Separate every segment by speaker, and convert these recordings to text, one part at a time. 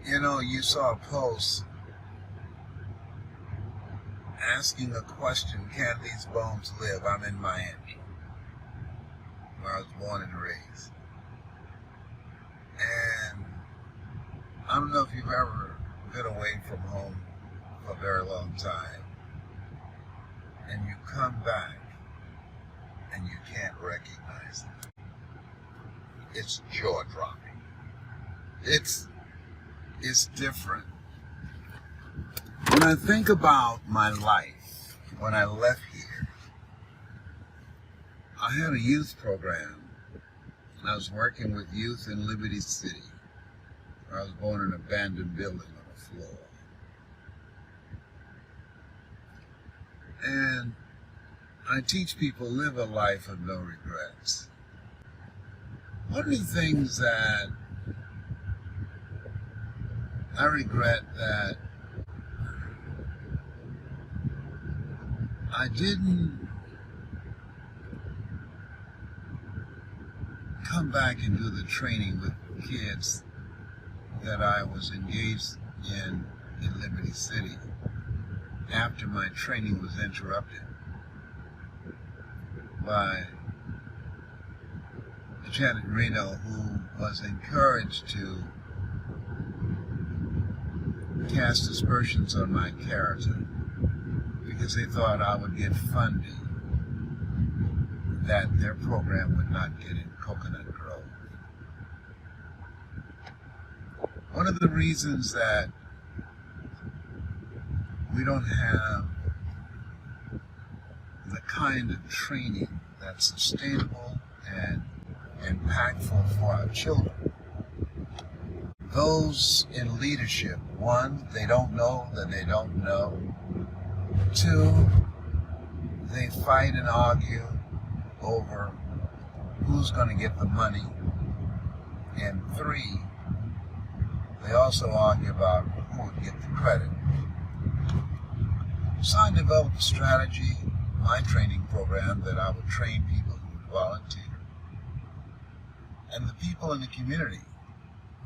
Speaker 1: You know, you saw a post asking a question, can these bones live? I'm in Miami, where I was born and raised. And I don't know if you've ever been away from home for a very long time, and you come back and you can't recognize it. It's jaw-dropping. It's different. When I think about my life, when I left here, I had a youth program, and I was working with youth in Liberty City. I was born in an abandoned building on a floor. And I teach people live a life of no regrets. One of the things that I regret that I didn't come back and do the training with kids that I was engaged in Liberty City after my training was interrupted by Janet Reno, who was encouraged to cast aspersions on my character because they thought I would get funding that their program would not get in Coconut Grove. One of the reasons that we don't have the kind of training that's sustainable and impactful for our children. Those in leadership, one, they don't know that they don't know. Two, they fight and argue over who's going to get the money. And three, they also argue about who would get the credit. So I developed a strategy, my training program, that I would train people who would volunteer. And the people in the community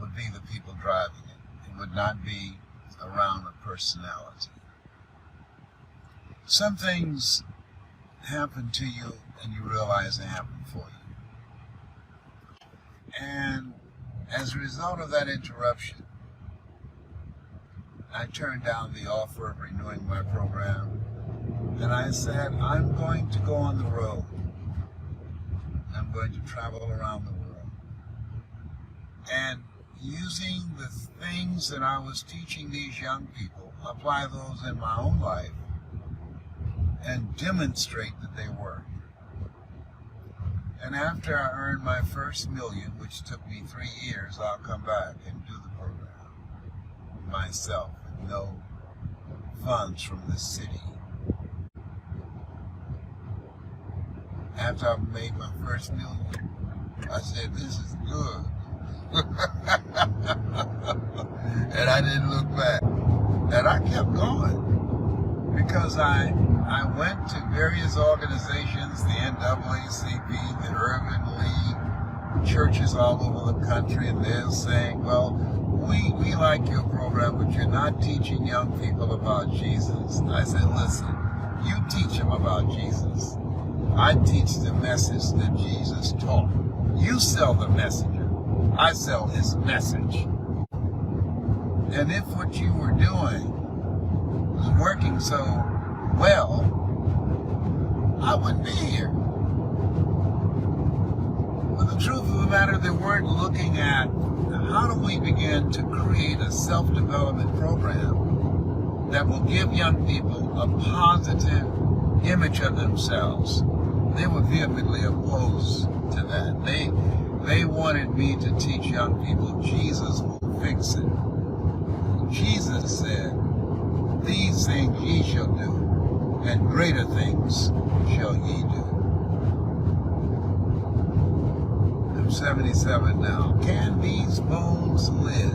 Speaker 1: would be the people driving it. It would not be around a personality. Some things happen to you and you realize they happen for you. And as a result of that interruption, I turned down the offer of renewing my program, and I said, I'm going to go on the road. I'm going to travel around the world. And using the things that I was teaching these young people, apply those in my own life and demonstrate that they work. And after I earned my first million, which took me 3 years, I'll come back and do the program myself with no funds from the city. After I made my first million, I said, this is good. And I didn't look back. And I kept going because I went to various organizations, the NAACP, the Urban League, churches all over the country, and they're saying, well, we like your program, but you're not teaching young people about Jesus. I said, listen, you teach them about Jesus. I teach the message that Jesus taught. You sell the messenger. I sell his message. And if what you were doing was working so well, I wouldn't be here. But the truth of the matter, they weren't looking at how do we begin to create a self-development program that will give young people a positive image of themselves. They were vehemently opposed to that. They wanted me to teach young people Jesus will fix it. Jesus said, these things ye shall do, and greater things shall ye do. I'm 77 now. Can these bones live?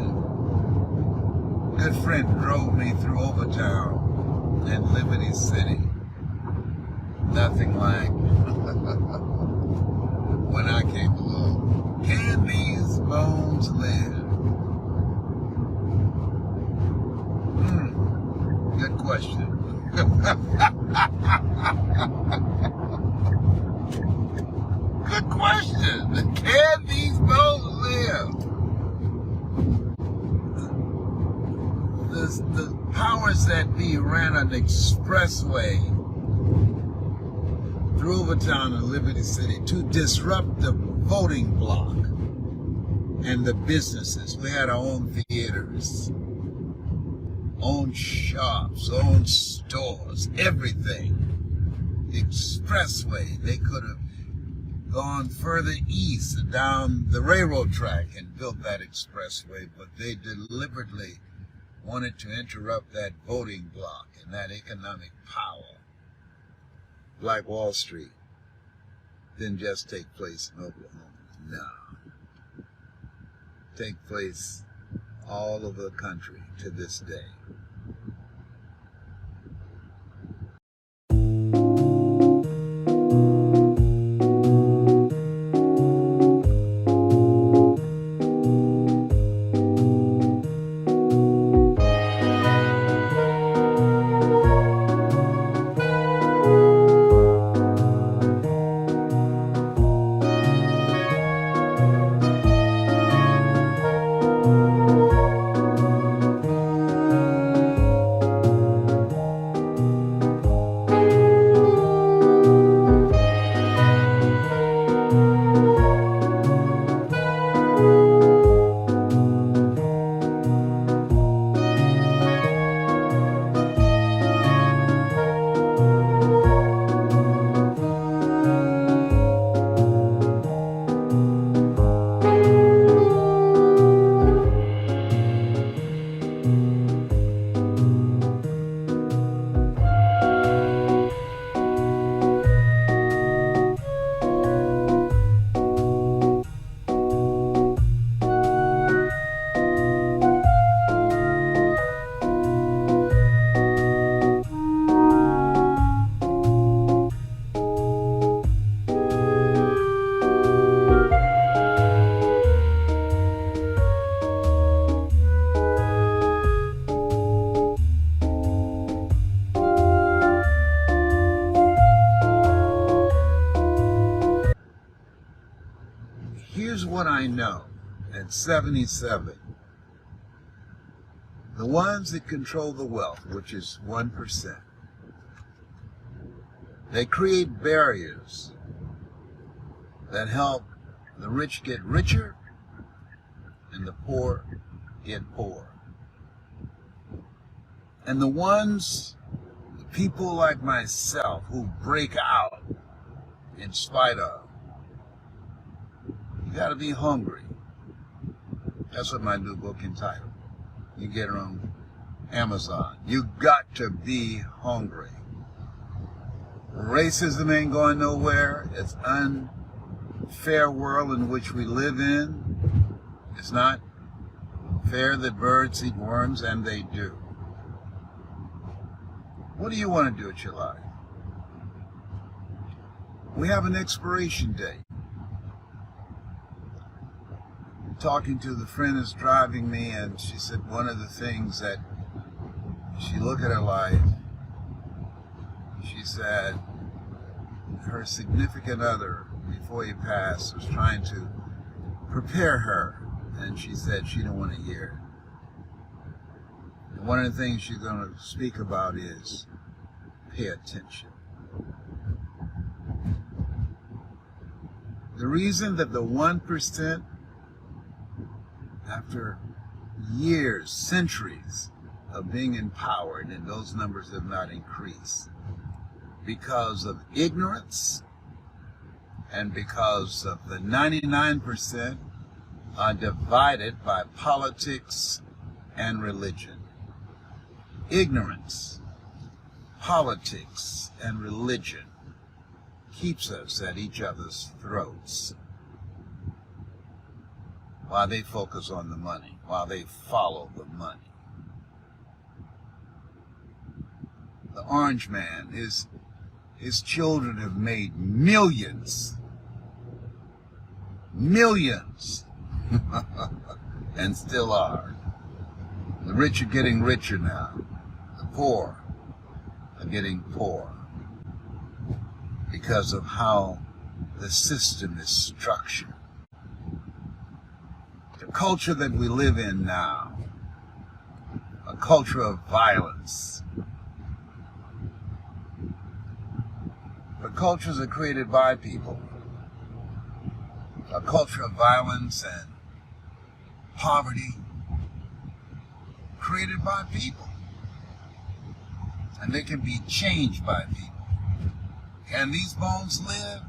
Speaker 1: A good friend drove me through Overtown and Liberty City. Nothing like when I came along. Can these bones live? Good question. Can these boats live? The powers that be ran an expressway through Overtown and Liberty City to disrupt the voting bloc and the businesses. We had our own theaters, own shops, own stores, everything. The expressway, they could have gone further east and down the railroad track and built that expressway, but they deliberately wanted to interrupt that voting bloc and that economic power. Black Wall Street didn't just take place in Oklahoma. No. Take place all over the country to this day. Here's what I know at 77. The ones that control the wealth, which is 1%, they create barriers that help the rich get richer and the poor get poorer. And the ones, the people like myself who break out in spite of, you gotta be hungry. That's what my new book entitled. You get it on Amazon. You got to be hungry. Racism ain't going nowhere. It's unfair world in which we live in. It's not fair that birds eat worms, and they do. What do you want to do with your life? We have an expiration date. Talking to the friend who's driving me, and she said one of the things that she looked at her life, she said her significant other before he passed was trying to prepare her, and she said she didn't want to hear it. And one of the things she's going to speak about is pay attention. The reason that the 1%, after years, centuries of being empowered, and those numbers have not increased, because of ignorance and because of the 99% are divided by politics and religion. Ignorance, politics, and religion keeps us at each other's throats while they focus on the money, while they follow the money. The orange man, his children have made millions, and still are. The rich are getting richer now. The poor are getting poorer because of how the system is structured. The culture that we live in now, a culture of violence. But cultures are created by people. A culture of violence and poverty created by people. And they can be changed by people. Can these bones live?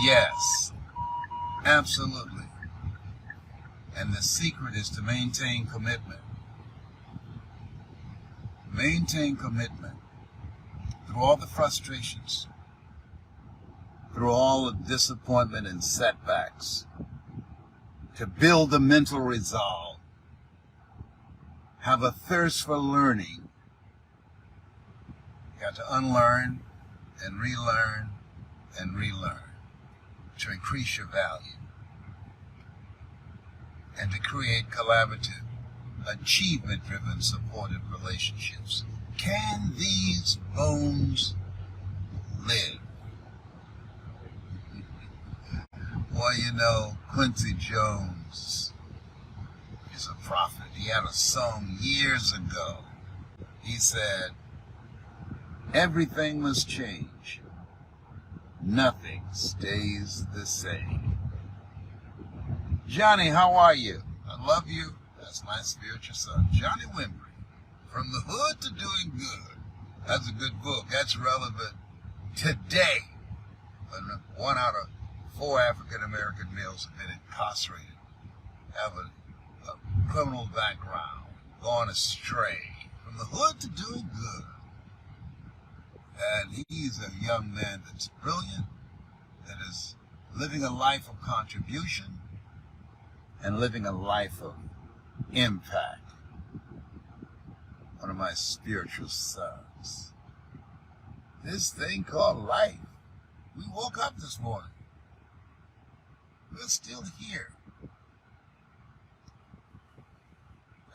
Speaker 1: Yes, absolutely. And the secret is to maintain commitment. Maintain commitment through all the frustrations, through all the disappointment and setbacks, to build the mental resolve, have a thirst for learning. You got to unlearn and relearn and relearn to increase your value and to create collaborative, achievement-driven, supportive relationships. Can these bones live? Well, you know, Quincy Jones is a prophet. He had a song years ago. He said, "Everything must change. Nothing stays the same." Johnny, how are you? I love you. That's my spiritual son, Johnny Wimbrey. From the Hood to Doing Good. That's a good book. That's relevant today. When 1 out of 4 African-American males have been incarcerated, have a criminal background, gone astray. From the hood to doing good. And he's a young man that's brilliant, that is living a life of contribution and living a life of impact. One of my spiritual sons. This thing called life. We woke up this morning. We're still here.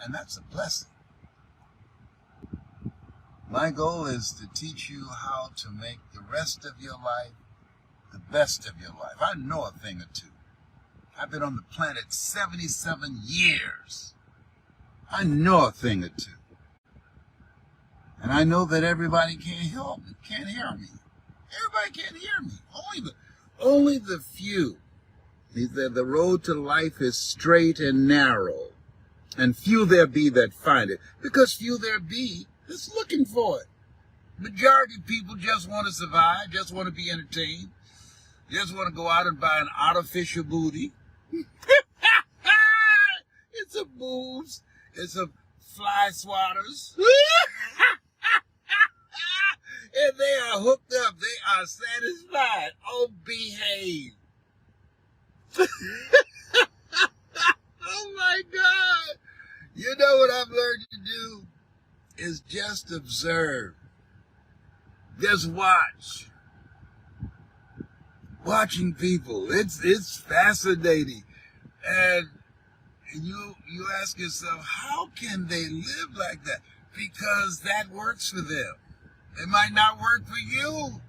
Speaker 1: And that's a blessing. My goal is to teach you how to make the rest of your life the best of your life. I know a thing or two. I've been on the planet 77 years. I know a thing or two. And I know that everybody can't hear me. Everybody can't hear me. Only the few. He said the road to life is straight and narrow, and few there be that find it, because few there be that's looking for it. Majority of people just want to survive, just want to be entertained, just want to go out and buy an artificial booty. It's a boobs, it's a fly swatters. And they are hooked up, they are satisfied. Oh, behave. Oh my God. You know what I've learned to do is just observe. Just watch. Watching people. It's fascinating. And you ask yourself, how can they live like that? Because that works for them. It might not work for you,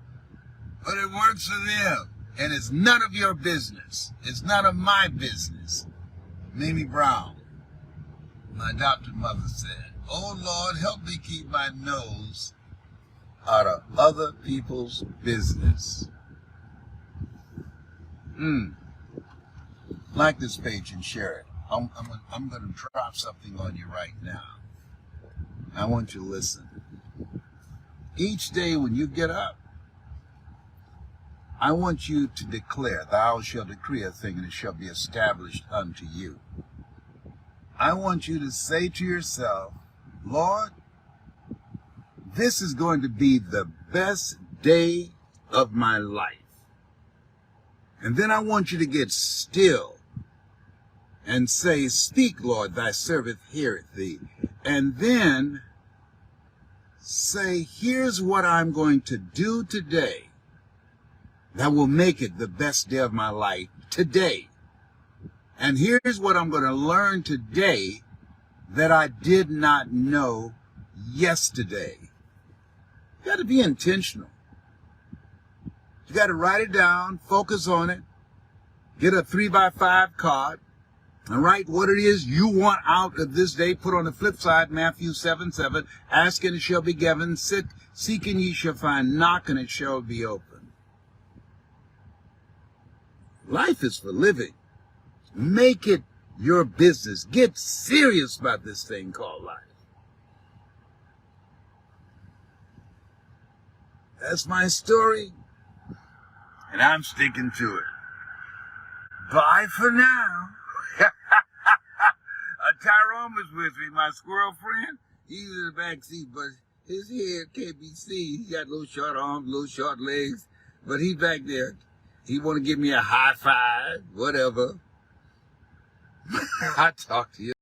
Speaker 1: but it works for them. And it's none of your business. It's none of my business. Mamie Brown, my adopted mother, said, "Oh Lord, help me keep my nose out of other people's business." Like this page and share it. I'm going to drop something on you right now. I want you to listen. Each day when you get up, I want you to declare, "Thou shalt decree a thing, and it shall be established unto you." I want you to say to yourself, "Lord, this is going to be the best day of my life." And then I want you to get still and say, "Speak, Lord, thy servant heareth thee." And then say, "Here's what I'm going to do today that will make it the best day of my life today. And here's what I'm going to learn today that I did not know yesterday." You got to be intentional. You got to write it down, focus on it, get a 3x5 card, and write what it is you want out of this day. Put on the flip side, Matthew 7:7, "Ask and it shall be given, seek and ye shall find, knock and it shall be open." Life is for living. Make it your business. Get serious about this thing called life. That's my story, and I'm sticking to it. Bye for now. Tyrone was with me, my squirrel friend. He's in the back seat, but his head can't be seen. He got little short arms, little short legs, but he's back there. He want to give me a high five, whatever. I'll talk to you.